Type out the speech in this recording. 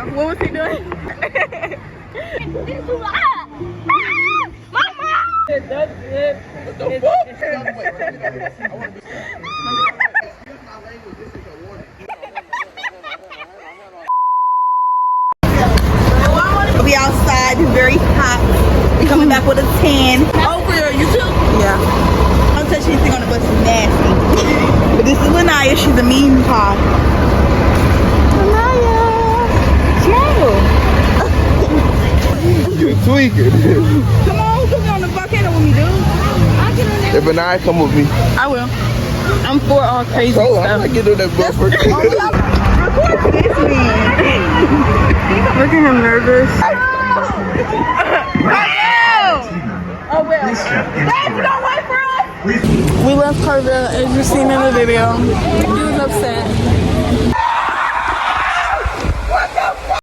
What was he doing? Mama! What the fuck? We outside, it's very hot. We coming back with a tan. Oh, for real, you too? Yeah. Don't touch anything on the bus, it's nasty. But this is Lanaya, she's a mean pie. Lanaya! Smile! You're tweaking. Come on, come on the volcano with me, dude. I'll get on there. If an eye come with me. I will. I'm for all crazy So stuff. I'm not getting on that bus for Record this man. Look at him nervous. Oh, well. Babe, you don't wait for us? We left Carville, as you've seen in the video. He was upset.